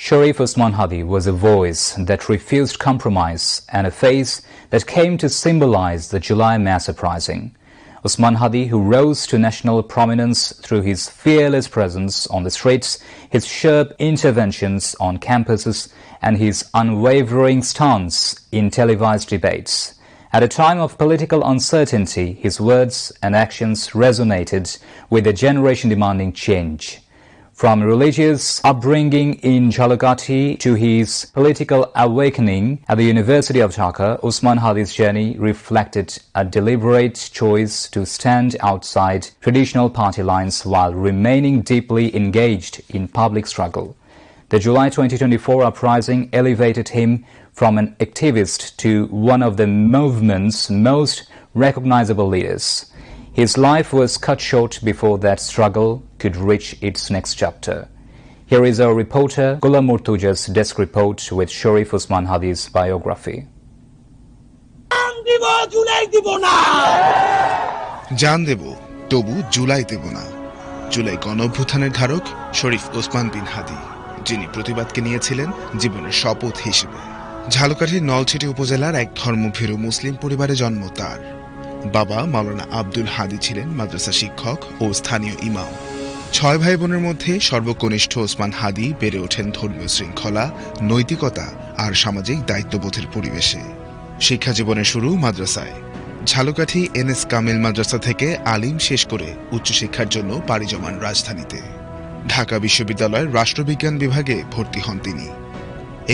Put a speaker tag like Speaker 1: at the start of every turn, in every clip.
Speaker 1: Sharif Usman Hadi was a voice that refused compromise and a face that came to symbolize the July mass uprising. Usman Hadi, who rose to national prominence through his fearless presence on the streets, his sharp interventions on campuses, and his unwavering stance in televised debates. At a time of political uncertainty, his words and actions resonated with a generation demanding change. From religious upbringing in Jhalakati to his political awakening at the University of Dhaka, Usman Hadi's journey reflected a deliberate choice to stand outside traditional party lines while remaining deeply engaged in public struggle. The July 2024 uprising elevated him from an activist to one of the movement's most recognizable leaders. His life was cut short before that struggle could reach its next chapter. Here is our reporter Ghulam Murtuja's desk report with Sharif Usman Hadi's biography.
Speaker 2: জান দেব তবু জুলাই দেব না। জুলাই গণঅভ্যুত্থানের ধারক শরীফ ওসমান বিন হাদি, যিনি প্রতিবাদকে নিয়েছিলেন জীবনের শপথ হিসেবে। ঝালকাঠির নলছিটি উপজেলার এক ধর্মভীরু মুসলিম পরিবারে জন্ম তার। বাবা মাওলানা আব্দুল হাদি ছিলেন মাদ্রাসা শিক্ষক ও স্থানীয় ইমাম। 6 ভাই বোনের মধ্যে সর্বকনিষ্ঠ ওসমান হাদি বেড়ে ওঠেন ধর্মীয় শৃঙ্খলা, নৈতিকতা আর সামাজিক দায়িত্ববোধের পরিবেশে। শিক্ষা জীবনের শুরু মাদ্রাসায়। ঝালকাঠি এনএস কামিল মাদ্রাসা থেকে আলিম শেষ করে উচ্চশিক্ষার জন্য পাড়ি জমান রাজধানীতে। ঢাকা বিশ্ববিদ্যালয়ের রাষ্ট্রবিজ্ঞান বিভাগে ভর্তি হন তিনি।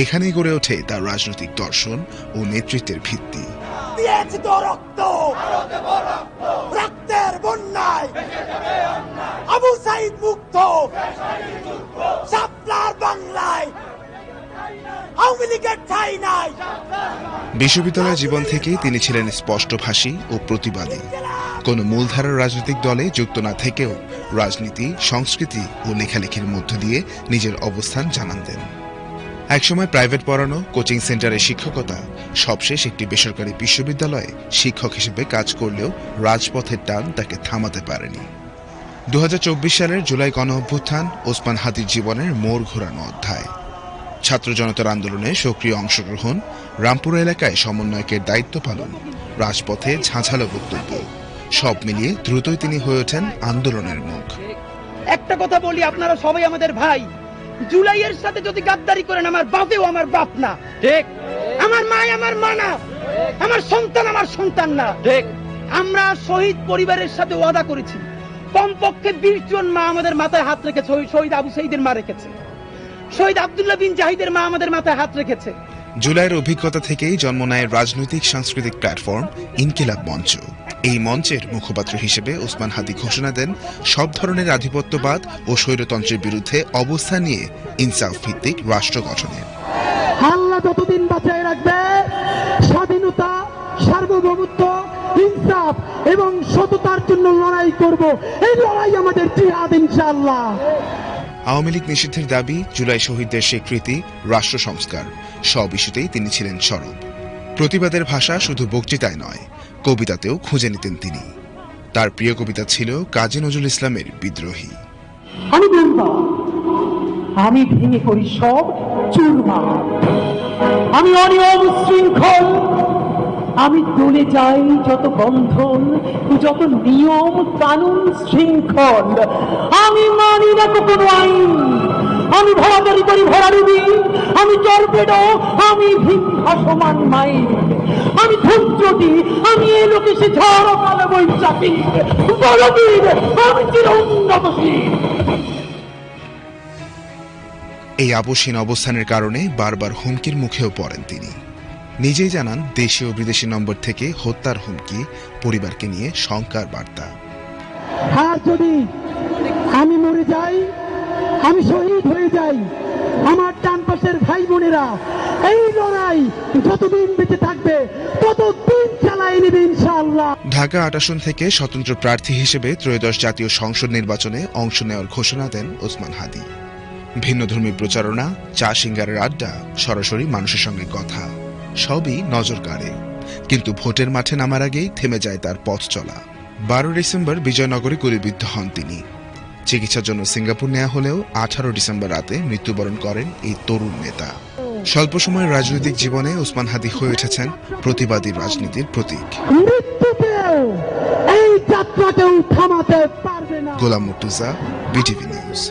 Speaker 2: এখানেই গড়ে ওঠে তার রাজনৈতিক দর্শন ও নেতৃত্বের ভিত্তি। বিশ্ববিদ্যালয় জীবন থেকেই তিনি ছিলেন স্পষ্টভাষী ও প্রতিবাদী। কোনো মূলধারার রাজনৈতিক দলে যুক্ত না থেকেও রাজনীতি, সংস্কৃতি ও লেখালেখির মধ্য দিয়ে নিজের অবস্থান জানান দেন। একসময় প্রাইভেট পড়ানো, কোচিং সেন্টারে শিক্ষকতা, সবশেষ একটি বেসরকারি বিশ্ববিদ্যালয়ে শিক্ষক হিসেবে কাজ করলেও রাজপথের টান তাকে থামাতে পারেনি। 2024 সালের জুলাই গণঅভ্যুত্থান ওসমান হাদির জীবনের মোড় ঘোরানো অধ্যায়। ছাত্র জনতার আন্দোলনে সক্রিয় অংশগ্রহণ, রামপুরা এলাকায় সমন্বয়কের দায়িত্ব পালন, রাজপথে ঝাঁঝালো বক্তব্য, সব মিলিয়ে দ্রুতই তিনি হয়ে ওঠেন আন্দোলনের মুখ।
Speaker 3: একটা কথা বলি, আপনারা সবাই আমাদের ভাই। জুলাইয়ের সাথে যদি গাদ্দারি করেন, আমার বাপেও আমার বাপ না, ঠিক? আমার মা আমার মা না, আমার সন্তান আমার সন্তান না, ঠিক? আমরা শহীদ পরিবারের সাথে ওয়াদা করেছি, কমপক্ষে 20 জন মা আমাদের মাথায় হাত রেখেছে। শহীদ আবু সাইদের মা রেখেছে, শহীদ আব্দুল্লাহ বিন জাহিদের মা আমাদের মাথায় হাত রেখেছে।
Speaker 2: জুলাইয়ের অভিজ্ঞতা থেকেই জন্ম নেয় রাজনৈতিক সাংস্কৃতিক প্ল্যাটফর্ম ইনকিলাব মঞ্চ। এই মঞ্চের মুখপাত্র হিসেবে ওসমান হাদি ঘোষণা দেন সব ধরনের আধিপত্যবাদ ও স্বৈরতন্ত্রের বিরুদ্ধে অবস্থান নিয়ে ইনসাফ ভিত্তিক রাষ্ট্র গঠনের।
Speaker 3: আল্লাহ যতদিন বাঁচিয়ে রাখবে, স্বাধীনতা, সার্বভৌমত্ব, ইনসাফ এবং সততার জন্য লড়াই করব। এই লড়াই আমাদের জিহাদ ইনশাআল্লাহ।
Speaker 2: আওয়ামী লীগ নিষিদ্ধের দাবি, জুলাই শহীদদের স্বীকৃতি, রাষ্ট্র সংস্কার, সব ইস্যুতেই তিনি ছিলেন সরব। প্রতিবাদের ভাষা শুধু বক্তৃতায় নয়, কবিতাতেও খুঁজে নিতেন তিনি। তার প্রিয় কবিতা ছিল কাজী নজরুল ইসলামের বিদ্রোহী।
Speaker 3: আমি বলবো, আমি ভেঙে করি সব চুরমার, আমি অনিয়ম শৃঙ্খল, আমি দলে যাই যত বন্ধন, যত নিয়ম কানুন শৃঙ্খল, আমি মানি না কোনো আইন, আমি ভরাদারি করি ভরাডুবি, আমি টর্পেডো, আমি ভাসমান মাইল, আমি ধৈর্যটি, আমি এ লোকে সে ঝড় কালো বৈশাখী, বলবীর, আমি চির উন্নতশীল।
Speaker 2: এই আপসহীন অবস্থানের কারণে বারবার হুমকির মুখেও পড়েন তিনি। নিজেই জানান, দেশি ও বিদেশি নম্বর থেকে হত্যার হুমকি, পরিবারকে নিয়ে শঙ্কার বার্তা।
Speaker 3: আর যদি আমি মরে যাই, আমি শহীদ হয়ে যাই, আমার ডান পাশের ভাই বোনেরা এই লড়াই যতদিন বেঁচে থাকবে ততদিন চালাই নেবে ইনশাআল্লাহ।
Speaker 2: ঢাকা 8 আসন থেকে স্বতন্ত্র প্রার্থী হিসেবে ত্রয়োদশ জাতীয় সংসদ নির্বাচনে অংশ নেওয়ার ঘোষণা দেন ওসমান হাদি। ভিন্নধর্মী প্রচারণা, চা সিঙ্গারের আড্ডা, সরাসরি মানুষের সঙ্গে কথা, সবই নজর কাড়ে। কিন্তু ভোটের মাঠে নামার আগেই থেমে যায় তার পথ চলা। 12 ডিসেম্বর বিজয়নগরে গুলিবিদ্ধ হন তিনি। চিকিৎসার জন্য সিঙ্গাপুর নেওয়া হলেও 18 ডিসেম্বর রাতে মৃত্যুবরণ করেন এই তরুণ নেতা। স্বল্প সময়ের রাজনৈতিক জীবনে ওসমান হাদি হয়ে উঠেছেন প্রতিবাদী রাজনীতির প্রতীক।
Speaker 3: এই যাত্রাকেও থামাতে পারবে না।
Speaker 2: গোলাম মুর্তুজা, বিটিভি নিউজ।